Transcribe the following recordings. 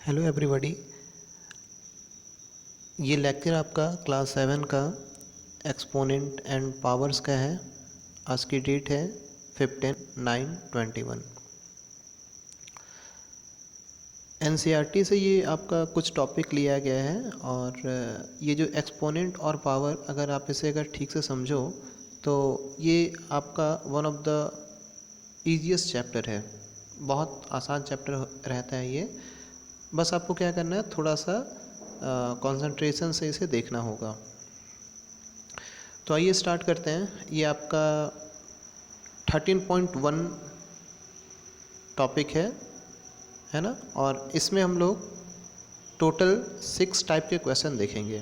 Hello everybody. ये lecture आपका class 7 का एक्सपोनेंट एंड पावर्स का है। आज की डेट है 15/9/21। एनसीईआरटी से ये आपका कुछ टॉपिक लिया गया है और ये जो एक्सपोनेंट और पावर अगर इसे ठीक से समझो तो ये आपका one of the easiest chapter है। बहुत आसान चैप्टर रहता है ये। बस आपको क्या करना है, थोड़ा सा कंसंट्रेशन से इसे देखना होगा। तो आइए स्टार्ट करते हैं। ये आपका 13.1 टॉपिक है ना। और इसमें हम लोग टोटल 6 टाइप के क्वेश्चन देखेंगे।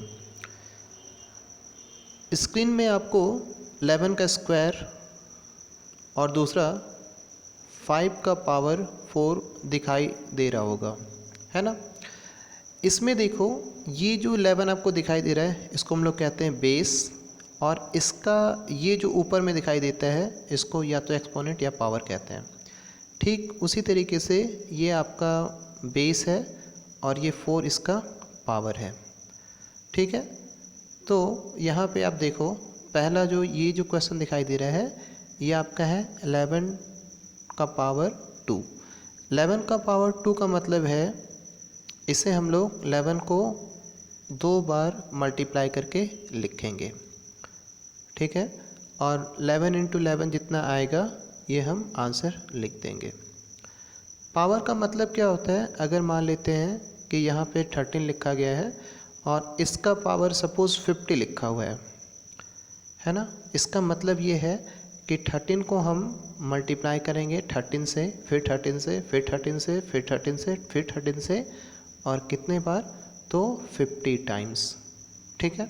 स्क्रीन में आपको 11 का स्क्वायर और दूसरा 5 का पावर 4 दिखाई दे रहा होगा, है ना। इसमें देखो, ये जो 11 आपको दिखाई दे रहा है इसको हम लोग कहते हैं बेस, और इसका ये जो ऊपर में दिखाई देता है इसको या तो एक्सपोनेंट या पावर कहते हैं। ठीक उसी तरीके से ये आपका बेस है और ये 4 इसका पावर है। ठीक है, तो यहाँ पे आप देखो, पहला जो ये जो क्वेश्चन दिखाई दे रहा है ये आपका है 11 का पावर 2। 11 का पावर 2 का मतलब है इसे हम लोग 11 को 2 बार मल्टीप्लाई करके लिखेंगे। ठीक है, और 11 × 11 जितना आएगा ये हम आंसर लिख देंगे। पावर का मतलब क्या होता है, अगर मान लेते हैं कि यहाँ पे 13 लिखा गया है और इसका पावर सपोज़ 50 लिखा हुआ है ना। इसका मतलब ये है कि 13 को हम मल्टीप्लाई करेंगे 13 से, फिर 13 से, फिर 13 से, फिर 13 से, फिर 13 से, और कितने बार, तो 50 टाइम्स। ठीक है,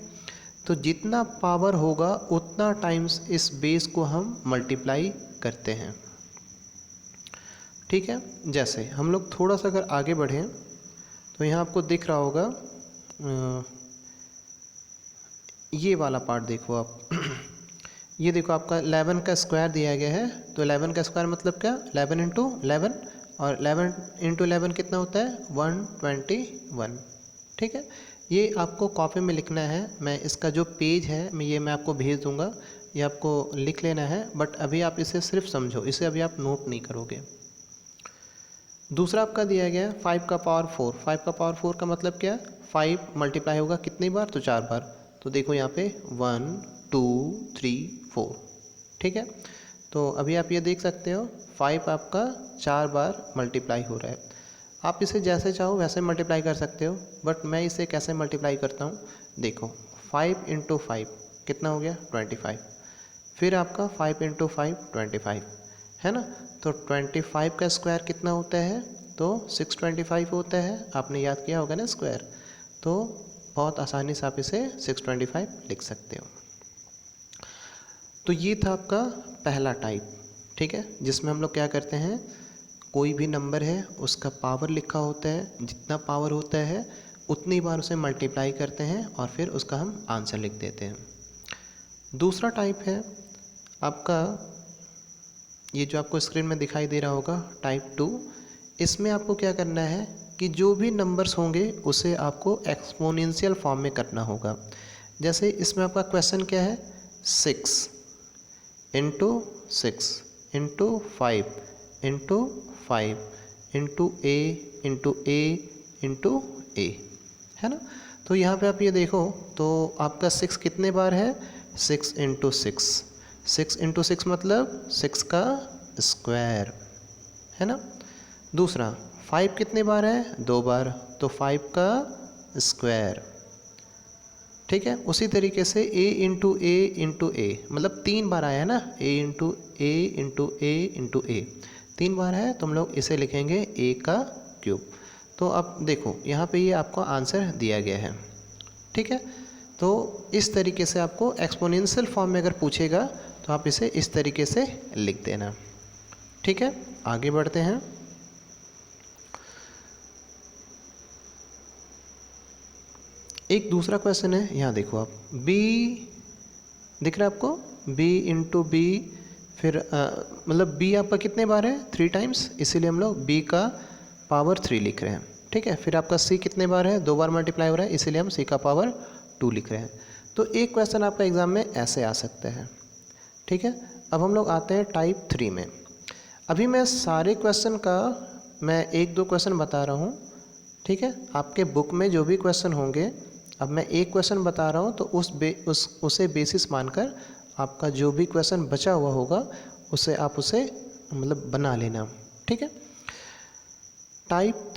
तो जितना पावर होगा उतना टाइम्स इस बेस को हम मल्टीप्लाई करते हैं। ठीक है, जैसे हम लोग थोड़ा सा अगर आगे बढ़ें तो यहाँ आपको दिख रहा होगा, ये वाला पार्ट देखो आप। ये देखो, आपका 11 का स्क्वायर दिया गया है, तो 11 का स्क्वायर मतलब क्या, 11 × 11, और 11 × 11 कितना होता है, 121। ठीक है, ये आपको कॉपी में लिखना है। मैं इसका जो पेज है मैं आपको भेज दूंगा, ये आपको लिख लेना है। बट अभी आप इसे सिर्फ समझो, इसे अभी आप नोट नहीं करोगे। दूसरा आपका दिया गया है 5 का पावर 4। 5 का पावर 4 का मतलब क्या, 5 मल्टीप्लाई होगा कितनी बार, तो 4 बार। तो देखो यहाँ पे 1 2 3 4। ठीक है, तो अभी आप ये देख सकते हो 5 आपका 4 बार मल्टीप्लाई हो रहा है। आप इसे जैसे चाहो वैसे मल्टीप्लाई कर सकते हो, बट मैं इसे कैसे मल्टीप्लाई करता हूँ, देखो 5 × 5 कितना हो गया, 25। फिर आपका 5 × 5 25, है ना। तो 25 का स्क्वायर कितना होता है, तो 625 होता है। आपने याद किया होगा ना स्क्वायर, तो बहुत आसानी से आप इसे 625 लिख सकते हो। तो ये था आपका पहला टाइप। ठीक है, जिसमें हम लोग क्या करते हैं, कोई भी नंबर है उसका पावर लिखा होता है, जितना पावर होता है उतनी बार उसे मल्टीप्लाई करते हैं और फिर उसका हम आंसर लिख देते हैं। दूसरा टाइप है आपका, ये जो आपको स्क्रीन में दिखाई दे रहा होगा, टाइप 2। इसमें आपको क्या करना है कि जो भी नंबर्स होंगे उसे आपको एक्सपोनेंशियल फॉर्म में करना होगा। जैसे इसमें आपका क्वेश्चन क्या है, 6 × 6 × 5 × 5 × a × a × a, है ना। तो यहाँ पे आप ये देखो, तो आपका 6 कितने बार है, 6 × 6। 6 × 6 मतलब 6 का स्क्वायर, है ना। दूसरा 5 कितने बार है, 2 बार, तो 5 का स्क्वायर। ठीक है, उसी तरीके से a × a × a मतलब 3 बार आया है ना, a × a × a × a 3 बार है, तो हम लोग इसे लिखेंगे a का क्यूब। तो अब देखो यहाँ पे ये आपको आंसर दिया गया है। ठीक है, तो इस तरीके से आपको एक्सपोनेंशियल फॉर्म में अगर पूछेगा तो आप इसे इस तरीके से लिख देना। ठीक है, आगे बढ़ते हैं। एक दूसरा क्वेश्चन है, यहाँ देखो आप, b दिख रहा है आपको, b × b, फिर मतलब b आपका कितने बार है, 3 टाइम्स, इसीलिए हम लोग b का पावर 3 लिख रहे हैं। ठीक है। फिर आपका c कितने बार है, 2 बार मल्टीप्लाई हो रहा है, इसीलिए हम c का पावर 2 लिख रहे हैं। तो एक क्वेश्चन आपका एग्जाम में ऐसे आ सकता है, ठीक है। अब हम लोग आते हैं टाइप 3 में। अभी मैं सारे क्वेश्चन का मैं 1-2 क्वेश्चन बता रहा हूँ, ठीक है। आपके बुक में जो भी क्वेश्चन होंगे, अब मैं एक क्वेश्चन बता रहा हूँ तो उसे बेसिस मानकर आपका जो भी क्वेश्चन बचा हुआ होगा उसे आप उसे मतलब बना लेना, ठीक है। टाइप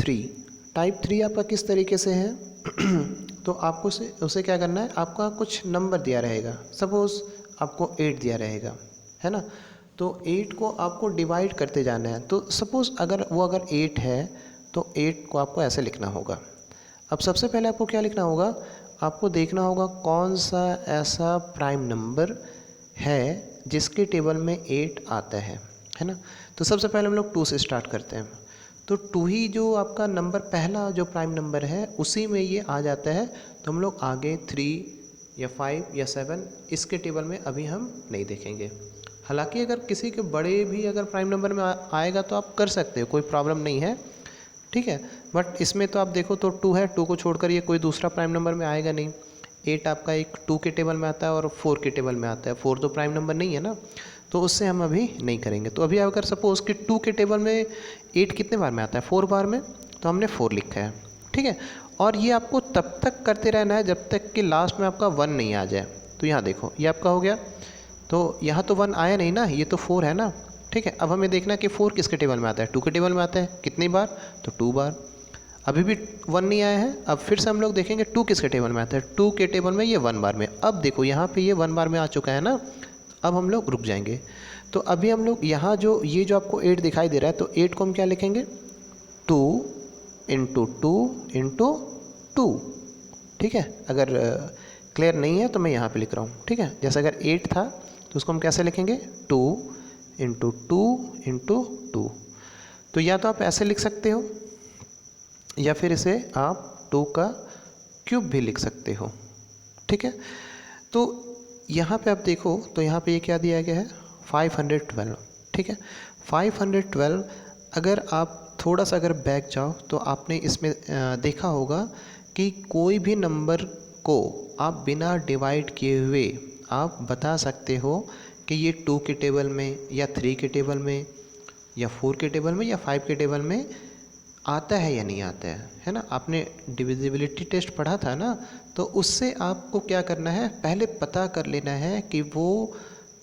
3 आपका किस तरीके से है तो आपको उसे क्या करना है, आपका कुछ नंबर दिया रहेगा, सपोज़ आपको 8 दिया रहेगा, है ना। तो 8 को आपको डिवाइड करते जाना है। तो सपोज़ अगर 8 है तो 8 को आपको ऐसे लिखना होगा। अब सबसे पहले आपको क्या लिखना होगा, आपको देखना होगा कौन सा ऐसा प्राइम नंबर है जिसके टेबल में 8 आता है ना। तो सबसे पहले हम लोग 2 से स्टार्ट करते हैं। तो 2 ही जो आपका नंबर पहला जो प्राइम नंबर है उसी में ये आ जाता है। तो हम लोग आगे 3 या 5 या 7 इसके टेबल में अभी हम नहीं देखेंगे। हालांकि अगर किसी के बड़े भी अगर प्राइम नंबर में आएगा तो आप कर सकते हो, कोई प्रॉब्लम नहीं है, ठीक है। बट इसमें तो आप देखो तो 2 है, 2 को छोड़कर ये कोई दूसरा प्राइम नंबर में आएगा नहीं। 8 आपका एक 2 के टेबल में आता है और 4 के टेबल में आता है। 4 तो प्राइम नंबर नहीं है ना, तो उससे हम अभी नहीं करेंगे। तो अभी अगर सपोज़ कि 2 के टेबल में 8 कितने बार में आता है, 4 बार में, तो हमने 4 लिखा है, ठीक है। और ये आपको तब तक करते रहना है जब तक कि लास्ट में आपका 1 नहीं आ जाए। तो यहाँ देखो ये आपका हो गया, तो यहाँ तो 1 आया नहीं ना, ये तो 4 है ना, ठीक है। अब हमें देखना है कि 4 किसके टेबल में आता है, 2 के टेबल में आता है, कितनी बार, तो 2 बार। अभी भी 1 नहीं आया है, अब फिर से हम लोग देखेंगे 2 किसके टेबल में आता है, 2 के टेबल में ये 1 बार में। अब देखो यहाँ पे ये 1 बार में आ चुका है ना, अब हम लोग रुक जाएंगे। तो अभी हम लोग यहाँ जो ये जो आपको 8 दिखाई दे रहा है, तो 8 को हम क्या लिखेंगे, 2 इंटू 2 इंटू 2, ठीक है। अगर क्लियर नहीं है तो मैं यहाँ पे लिख रहा हूँ, ठीक है। जैसे अगर 8 था तो उसको हम कैसे लिखेंगे, 2 इंटू 2 इंटू 2। तो या तो आप ऐसे लिख सकते हो या फिर इसे आप 2 का क्यूब भी लिख सकते हो, ठीक है। तो यहाँ पे आप देखो तो यहाँ पे ये क्या दिया गया है, 512, ठीक है। 512 अगर आप थोड़ा सा अगर बैक जाओ तो आपने इसमें देखा होगा कि कोई भी नंबर को आप बिना डिवाइड किए हुए आप बता सकते हो कि ये 2 के टेबल में या 3 के टेबल में या 4 के टेबल में या 5 के टेबल में आता है या नहीं आता है ना। आपने डिविजिबिलिटी टेस्ट पढ़ा था ना, तो उससे आपको क्या करना है, पहले पता कर लेना है कि वो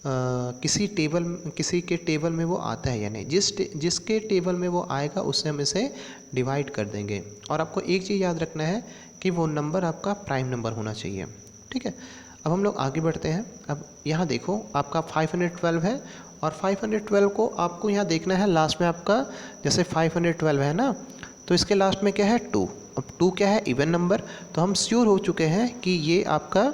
किसी के टेबल में वो आता है या नहीं। जिसके टेबल में वो आएगा उससे हम इसे डिवाइड कर देंगे। और आपको एक चीज़ याद रखना है कि वो नंबर आपका प्राइम नंबर होना चाहिए, ठीक है। अब हम लोग आगे बढ़ते हैं। अब यहाँ देखो आपका 512 है और 512 को आपको यहाँ देखना है लास्ट में आपका, जैसे 512 है ना, तो इसके लास्ट में क्या है, 2। अब 2 क्या है, इवन नंबर, तो हम श्योर हो चुके हैं कि ये आपका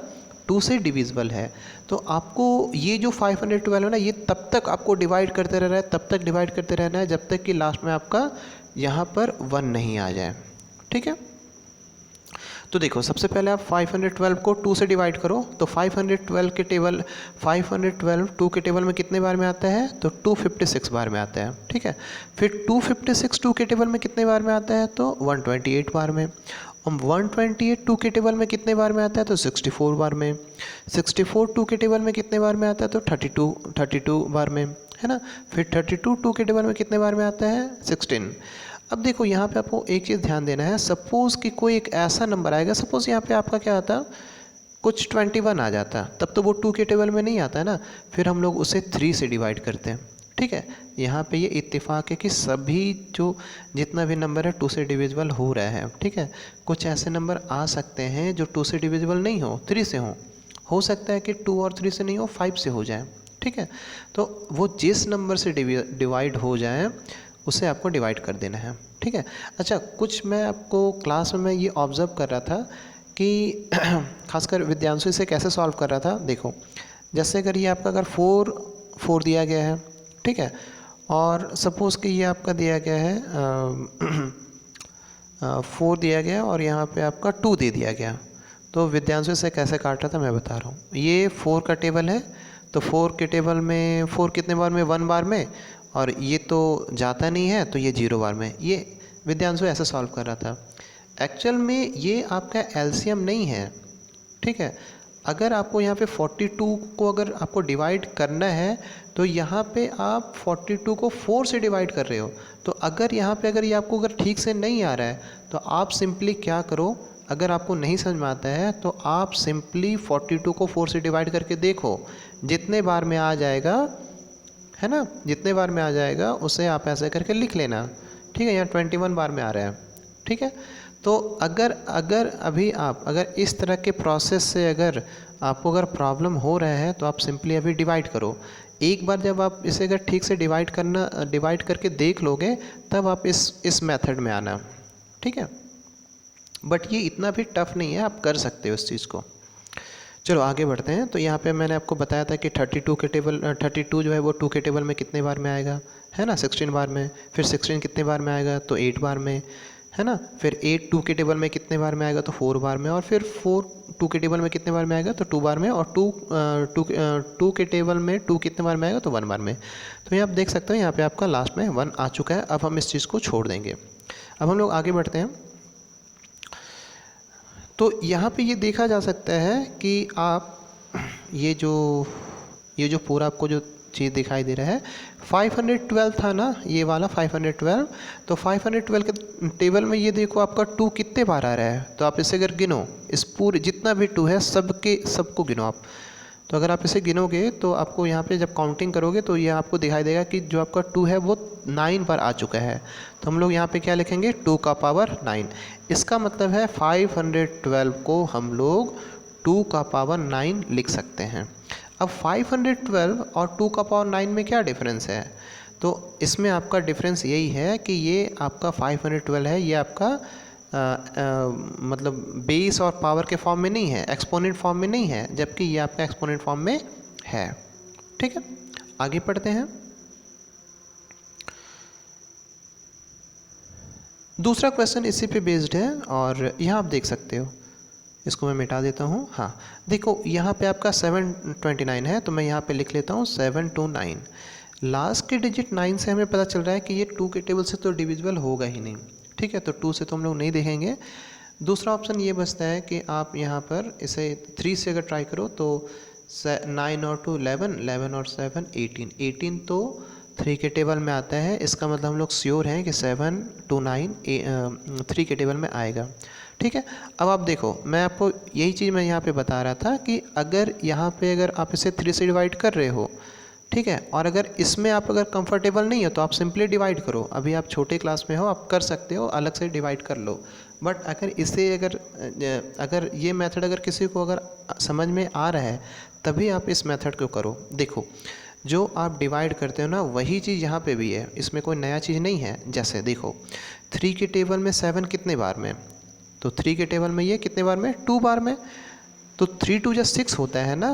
2 से डिविजिबल है। तो आपको ये जो 512 है ना, ये तब तक आपको डिवाइड करते रहना है, तब तक डिवाइड करते रहना है जब तक कि लास्ट में आपका यहाँ पर 1 नहीं आ जाए, ठीक है। तो देखो सबसे पहले आप 512 को 2 से डिवाइड करो, तो 512 2 के टेबल में कितने बार में आता है, तो 256 बार में आता है, ठीक है। फिर 256 2 के टेबल में कितने बार में आता है, तो 128 बार में। 128 2 के टेबल में कितने बार में आता है, तो 64 बार में। 64 2 के टेबल में कितने बार में आता है, तो 32 बार में, है ना। फिर 32 2 के टेबल में कितने बार में आता है, 16। अब देखो यहाँ पे आपको एक चीज़ ध्यान देना है, सपोज़ कि कोई एक ऐसा नंबर आएगा, सपोज़ यहाँ पे आपका क्या आता, कुछ 21 आ जाता, तब तो वो 2 के टेबल में नहीं आता है ना। फिर हम लोग उसे 3 से डिवाइड करते हैं, ठीक है। यहाँ पे ये इत्तेफाक है कि सभी जो जितना भी नंबर है 2 से डिविजिबल हो रहा है, ठीक है। कुछ ऐसे नंबर आ सकते हैं जो 2 से डिविजिबल नहीं हो, 3 से हो सकता है कि 2 और 3 से नहीं हो, 5 से हो जाए, ठीक है। तो वो जिस नंबर से डिवाइड हो जाए उसे आपको डिवाइड कर देना है, ठीक है। अच्छा, कुछ मैं आपको क्लास में ये ऑब्ज़र्व कर रहा था कि खासकर विद्यांशु इसे कैसे सॉल्व कर रहा था। देखो जैसे अगर ये आपका अगर 4 दिया गया है, ठीक है, और सपोज़ कि ये आपका दिया गया है 4 दिया गया और यहाँ पे आपका 2 दे दिया गया, तो विद्यांशु इसे कैसे काट रहा था मैं बता रहा हूँ। ये 4 का टेबल है, तो 4 के टेबल में 4 कितने बार में, 1 बार में, और ये तो जाता नहीं है तो ये 0 बार में। ये विद्यांशु ऐसे सॉल्व कर रहा था। एक्चुअल में ये आपका एलसीएम नहीं है, ठीक है। अगर आपको यहाँ पे 42 को अगर आपको डिवाइड करना है तो यहाँ पे आप 42 को 4 से डिवाइड कर रहे हो। तो अगर यहाँ पे अगर ये आपको अगर ठीक से नहीं आ रहा है तो आप सिंपली क्या करो, अगर आपको नहीं समझ में आता है तो आप सिंपली 42 को 4 से डिवाइड करके देखो, जितने बार में आ जाएगा, है ना, जितने बार में आ जाएगा उसे आप ऐसे करके लिख लेना, ठीक है। यहाँ 21 बार में आ रहा है, ठीक है। तो अगर अभी आप अगर इस तरह के प्रोसेस से अगर आपको अगर प्रॉब्लम हो रहा है तो आप सिंपली अभी डिवाइड करो। एक बार जब आप इसे अगर ठीक से डिवाइड करके देख लोगे तब आप इस मेथड में आना, ठीक है। बट ये इतना भी टफ नहीं है, आप कर सकते हो इस चीज़ को। चलो आगे बढ़ते हैं। तो यहाँ पे मैंने आपको बताया था कि 32 जो है वो 2 के टेबल में कितने बार में आएगा, है ना, 16 बार में। फिर 16 कितने बार में आएगा, तो 8 बार में, है ना। फिर 8 2 के टेबल में कितने बार में आएगा, तो 4 बार में। और फिर 4 2 के टेबल में कितने बार में आएगा, तो 2 बार में। और 2 के टेबल में 2 कितने बार में आएगा, तो 1 बार में। तो ये आप देख सकते हो यहाँ पे आपका लास्ट में 1 आ चुका है। अब हम इस चीज़ को छोड़ देंगे। अब हम लोग आगे बढ़ते हैं। तो यहाँ पे ये देखा जा सकता है कि आप ये जो पूरा आपको जो चीज़ दिखाई दे रहा है 512 था ना, ये वाला 512। तो 512 के टेबल में ये देखो आपका 2 कितने बार आ रहा है। तो आप इसे अगर गिनो, इस पूरे जितना भी 2 है सबको गिनो आप। तो अगर आप इसे गिनोगे तो आपको यहाँ पे जब काउंटिंग करोगे तो ये आपको दिखाई देगा कि जो आपका 2 है वो 9 बार आ चुका है। तो हम लोग यहाँ पे क्या लिखेंगे, 2 का पावर 9। इसका मतलब है 512 को हम लोग 2 का पावर 9 लिख सकते हैं। अब 512 और 2 का पावर 9 में क्या डिफरेंस है, तो इसमें आपका डिफरेंस यही है कि ये आपका 512 है, ये आपका मतलब बेस और पावर के फॉर्म में नहीं है, एक्सपोनेंट फॉर्म में नहीं है, जबकि ये आपका एक्सपोनेंट फॉर्म में है, ठीक है। आगे पढ़ते हैं। दूसरा क्वेश्चन इसी पे बेस्ड है और यहाँ आप देख सकते हो, इसको मैं मिटा देता हूँ। हाँ देखो यहाँ पे आपका 729 है, तो मैं यहाँ पे लिख लेता हूँ 729। लास्ट के डिजिट 9 से हमें पता चल रहा है कि ये 2 के टेबल से तो डिविजिबल होगा ही नहीं, ठीक है। तो 2 से तो हम लोग नहीं देखेंगे। दूसरा ऑप्शन ये बचता है कि आप यहाँ पर इसे 3 से अगर ट्राई करो तो 9 और 2 11, 11 और 7 18, 18 तो 3 के टेबल में आता है। इसका मतलब हम लोग श्योर हैं कि 7 to 9 3 के टेबल में आएगा, ठीक है। अब आप देखो, मैं आपको यही चीज़ मैं यहाँ पे बता रहा था कि अगर यहाँ पे अगर आप इसे 3 से डिवाइड कर रहे हो, ठीक है, और अगर इसमें आप अगर कंफर्टेबल नहीं हो तो आप सिंपली डिवाइड करो। अभी आप छोटे क्लास में हो, आप कर सकते हो, अलग से डिवाइड कर लो। बट अगर इसे अगर ये मेथड अगर किसी को अगर समझ में आ रहा है तभी आप इस मेथड को करो। देखो जो आप डिवाइड करते हो ना वही चीज़ यहाँ पे भी है, इसमें कोई नया चीज़ नहीं है। जैसे देखो 3 के टेबल में 7 कितने बार में, तो 3 के टेबल में ये कितने बार में, 2 बार में। तो 3 2 just 6 होता है ना,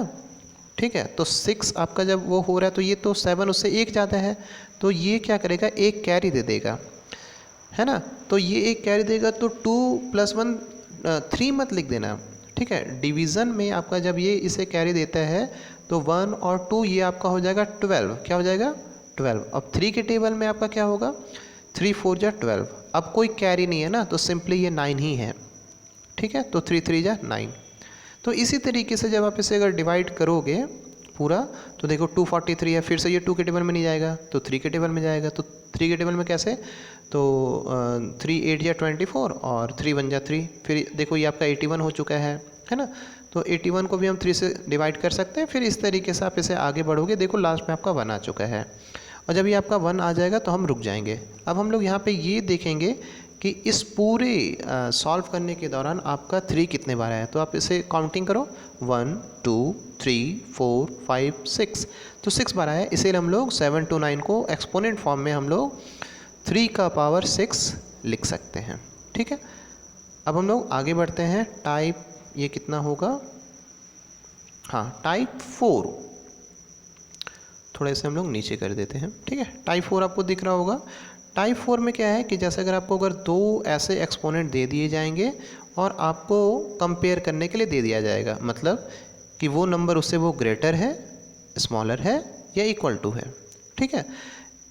ठीक है। तो 6 आपका जब वो हो रहा है तो ये तो 7 उससे 1 ज़्यादा है, तो ये क्या करेगा, एक कैरी दे देगा, है ना। तो ये एक कैरी देगा, तो 2 + 1 3 मत लिख देना, ठीक है। डिवीज़न में आपका जब ये इसे कैरी देता है तो 1 और 2 ये आपका हो जाएगा 12, क्या हो जाएगा 12। अब 3 के टेबल में आपका क्या होगा, 3 4 जा 12। अब कोई कैरी नहीं है ना, तो सिंपली ये 9 ही है, ठीक है। तो 3 3 जा 9। तो इसी तरीके से जब आप इसे अगर डिवाइड करोगे पूरा तो देखो 243 है, फिर से ये 2 के टेबल में नहीं जाएगा तो 3 के टेबल में जाएगा। तो 3 के टेबल में कैसे, तो 3 8 या 24 और 3 1 जा 3। फिर देखो ये आपका 81 हो चुका है ना। तो 81 को भी हम 3 से डिवाइड कर सकते हैं। फिर इस तरीके से आप इसे आगे बढ़ोगे, देखो लास्ट में आपका 1 आ चुका है। और जब ये आपका 1 आ जाएगा तो हम रुक जाएंगे। अब हम लोग यहाँ पे ये देखेंगे कि इस पूरे सॉल्व करने के दौरान आपका 3 कितने बार आया। तो आप इसे काउंटिंग करो, 1 2 3 4 5 6, तो 6 बार आया। इसे हम लोग 7 to 9 को एक्सपोनेंट फॉर्म में हम लोग 3 का पावर 6 लिख सकते हैं, ठीक है। अब हम लोग आगे बढ़ते हैं। टाइप ये कितना होगा, हाँ टाइप 4, थोड़े से हम लोग नीचे कर देते हैं, ठीक है। टाइप 4 आपको दिख रहा होगा। टाइप 4 में क्या है कि जैसे अगर आपको अगर 2 ऐसे एक्सपोनेंट दे दिए जाएंगे और आपको कंपेयर करने के लिए दे दिया जाएगा, मतलब कि वो नंबर उससे वो ग्रेटर है, स्मॉलर है या इक्वल टू है, ठीक है।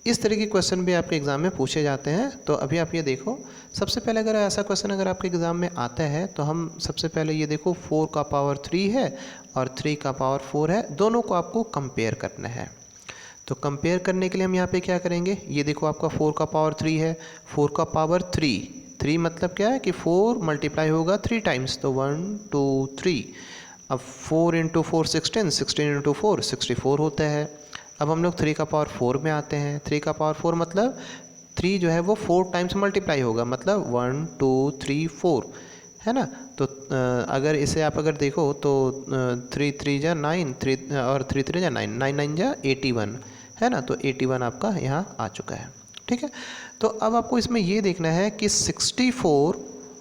इस तरह के क्वेश्चन भी आपके एग्ज़ाम में पूछे जाते हैं। तो अभी आप ये देखो, सबसे पहले अगर ऐसा क्वेश्चन अगर आपके एग्ज़ाम में आता है तो हम सबसे पहले ये देखो 4 का पावर 3 है और 3 का पावर 4 है, दोनों को आपको कंपेयर करना है। तो कंपेयर करने के लिए हम यहाँ पे क्या करेंगे, ये देखो आपका 4 का पावर 3 है, 4 का पावर 3 मतलब क्या है कि 4 मल्टीप्लाई होगा 3 टाइम्स, तो 1 2 3। अब 4 इंटू 4 16, 16 इंटू 4 64 होता है। अब हम लोग 3 का पावर 4 में आते हैं। 3 का पावर 4 मतलब 3 जो है वो 4 टाइम्स मल्टीप्लाई होगा, मतलब 1 2 3 4, है ना। तो अगर इसे आप अगर देखो तो 3 3 जा 9, 3 और 3 3 जा 9, 9 9 जा 81, है ना। तो 81 आपका यहाँ आ चुका है, ठीक है। तो अब आपको इसमें ये देखना है कि 64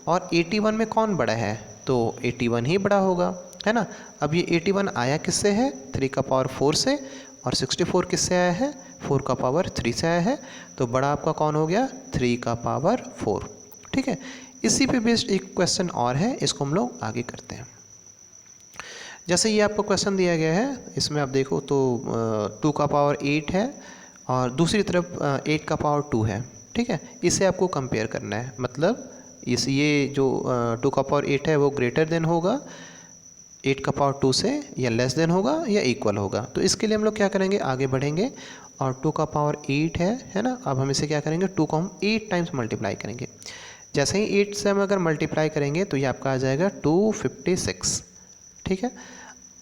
और 81 में कौन बड़ा है, तो 81 ही बड़ा होगा, है ना। अब ये 81 आया किससे है, 3 का पावर 4 से, और 64 किससे आया है, 4 का पावर 3 से आया है। तो बड़ा आपका कौन हो गया, 3 का पावर 4, ठीक है। इसी पे बेस्ड एक क्वेश्चन और है, इसको हम लोग आगे करते हैं। जैसे ये आपको क्वेश्चन दिया गया है, इसमें आप देखो तो 2 का पावर 8 है और दूसरी तरफ 8 का पावर 2 है, ठीक है। इसे आपको कंपेयर करना है, मतलब ये जो 2 का पावर 8 है वो ग्रेटर देन होगा 8 का पावर 2 से, या लेस देन होगा या इक्वल होगा। तो इसके लिए हम लोग क्या करेंगे, आगे बढ़ेंगे और 2 का पावर 8 है ना। अब हम इसे क्या करेंगे, 2 को हम 8 टाइम्स मल्टीप्लाई करेंगे। जैसे ही 8 से हम अगर मल्टीप्लाई करेंगे तो ये आपका आ जाएगा 256, ठीक है।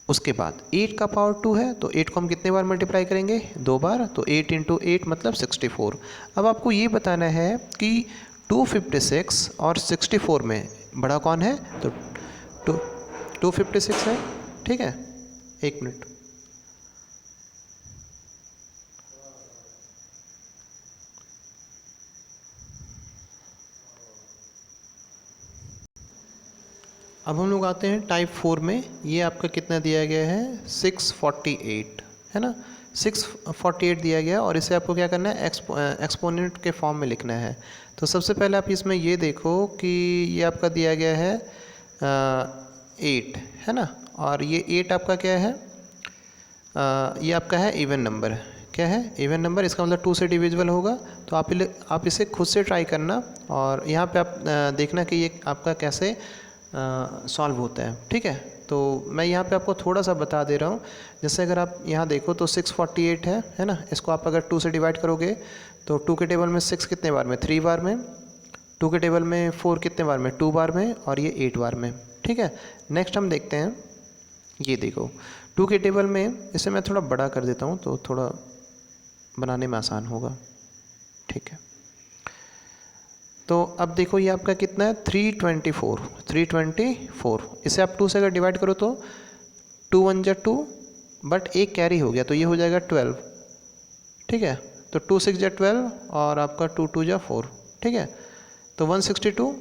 उसके बाद 8 का पावर 2 है, तो 8 को हम कितने बार मल्टीप्लाई करेंगे, 2 बार, तो 8 इंटू 8 मतलब 64। अब आपको ये बताना है कि 256 और 64 में बड़ा कौन है, तो 256 है, ठीक है। एक मिनट, अब हम लोग आते हैं टाइप 4 में। ये आपका कितना दिया गया है, 648, है ना। 648 दिया गया और इसे आपको क्या करना है, एक्सपोनेंट के फॉर्म में लिखना है। तो सबसे पहले आप इसमें ये देखो कि ये आपका दिया गया है 8, है ना। और ये 8 आपका क्या है, ये आपका है इवन नंबर, क्या है, इवन नंबर। इसका मतलब 2 से डिविजिबल होगा। तो आप इसे खुद से ट्राई करना और यहाँ पे आप देखना कि ये आपका कैसे सॉल्व होता है, ठीक है। तो मैं यहाँ पे आपको थोड़ा सा बता दे रहा हूँ। जैसे अगर आप यहाँ देखो तो 648 है ना। इसको आप अगर 2 से डिवाइड करोगे तो 2 के टेबल में 6 कितने बार में, 3 बार में, 2 के टेबल में 4 कितने बार में, 2 बार में, और ये 8 बार में, ठीक है। नेक्स्ट हम देखते हैं, ये देखो 2 के टेबल में, इसे मैं थोड़ा बड़ा कर देता हूँ तो थोड़ा बनाने में आसान होगा, ठीक है। तो अब देखो ये आपका कितना है, 324। इसे आप 2 से अगर डिवाइड करो तो 2 1 जा 2, बट एक कैरी हो गया तो ये हो जाएगा 12, ठीक है। तो 2 6 जा 12 और आपका 2 2 जा 4, ठीक है। तो 162,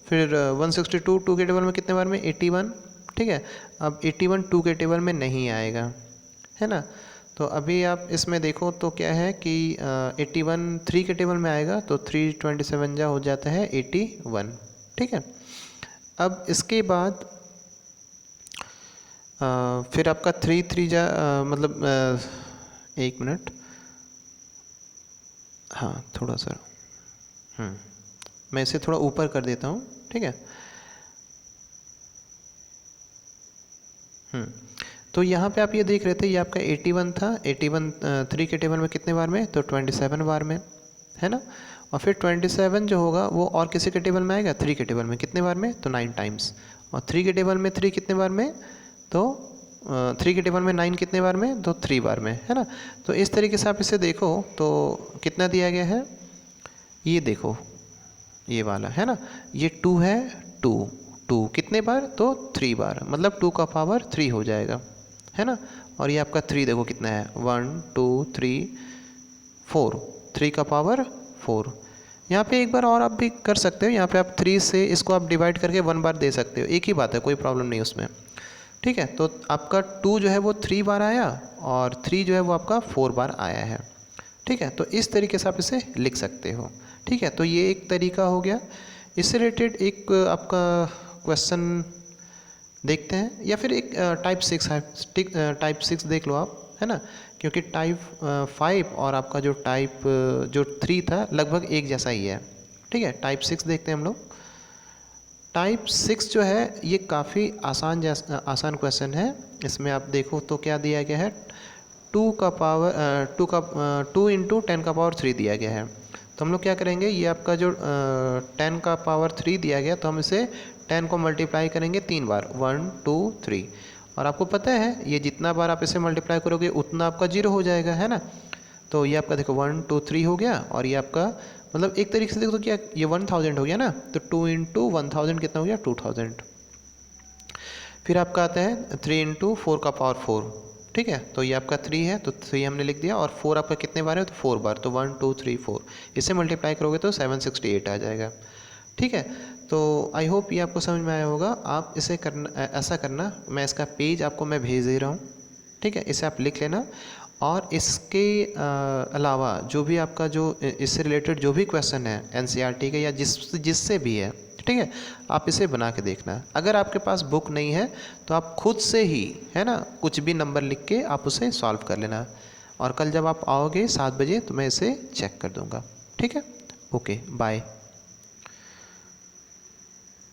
फिर 162 2 के टेबल में कितने बार में, 81, ठीक है। अब 81 2 के टेबल में नहीं आएगा, है ना। तो अभी आप इसमें देखो तो क्या है कि 81 3 के टेबल में आएगा, तो 327 जा हो जाता है 81, ठीक है। अब इसके बाद फिर आपका 3 3 जा मतलब एक मिनट, हाँ थोड़ा सा मैं इसे थोड़ा ऊपर कर देता हूँ, ठीक है। तो यहाँ पे आप ये देख रहे थे, ये आपका 81 था, 81 3 के टेबल में कितने बार में, तो 27 बार में, है ना। और फिर 27 जो होगा वो और किसी के टेबल में आएगा, 3 के टेबल में कितने बार में, तो 9 टाइम्स। और 3 के टेबल में 3 कितने बार में, तो 3 के टेबल में 9 कितने बार में, तो 3 बार में, है ना। तो इस तरीके से आप इसे देखो तो कितना दिया गया है, ये देखो ये वाला, है ना। ये 2 है, 2 कितने बार, तो 3 बार, मतलब 2 का पावर 3 हो जाएगा, है ना। और ये आपका 3 देखो कितना है, 1 2 3 4, 3 का पावर 4। यहाँ पे एक बार और आप भी कर सकते हो, यहाँ पे आप 3 से इसको आप डिवाइड करके 1 बार दे सकते हो, एक ही बात है, कोई प्रॉब्लम नहीं उसमें, ठीक है। तो आपका 2 जो है वो 3 बार आया और 3 जो है वो आपका 4 बार आया है, ठीक है। तो इस तरीके से आप इसे लिख सकते हो, ठीक है। तो ये एक तरीका हो गया। इससे रिलेटेड एक आपका क्वेश्चन देखते हैं, या फिर एक टाइप 6 देख लो आप, है ना, क्योंकि टाइप 5 और आपका जो टाइप जो 3 था लगभग एक जैसा ही है। ठीक है, टाइप 6 देखते हैं हम लोग। टाइप 6 जो है ये काफ़ी आसान क्वेश्चन है। इसमें आप देखो तो क्या दिया गया है, 2 इंटू 10 का पावर 3 दिया गया है। तो हम लोग क्या करेंगे, ये आपका जो 10 का पावर 3 दिया गया तो हम इसे 10 को मल्टीप्लाई करेंगे 3 बार, 1 2 3। और आपको पता है ये जितना बार आप इसे मल्टीप्लाई करोगे उतना आपका 0 हो जाएगा, है ना। तो ये आपका देखो 1 2 3 हो गया, और ये आपका मतलब एक तरीके से देखो तो क्या ये 1000 हो गया ना। तो 2 इंटू 1000 कितना हो गया, 2000। फिर आपका आता है 3 इंटू 4 का पावर 4। ठीक है, तो ये आपका 3 है तो 3 हमने लिख दिया, और 4 आपका कितने बार है, तो 4 बार, तो 1 2 3 4। इसे मल्टीप्लाई करोगे तो 768 आ जाएगा। ठीक है, तो आई होप ये आपको समझ में आया होगा। आप इसे करना, ऐसा करना, मैं इसका पेज आपको मैं भेज दे रहा हूँ। ठीक है, इसे आप लिख लेना, और इसके अलावा जो भी आपका जो इससे रिलेटेड जो भी क्वेश्चन है एनसीईआरटी के या जिससे भी है, ठीक है, आप इसे बना के देखना। अगर आपके पास बुक नहीं है तो आप खुद से ही, है ना, कुछ भी नंबर लिख के आप उसे सॉल्व कर लेना, और कल जब आप आओगे 7 बजे तो मैं इसे चेक कर दूँगा। ठीक है, ओके, बाय।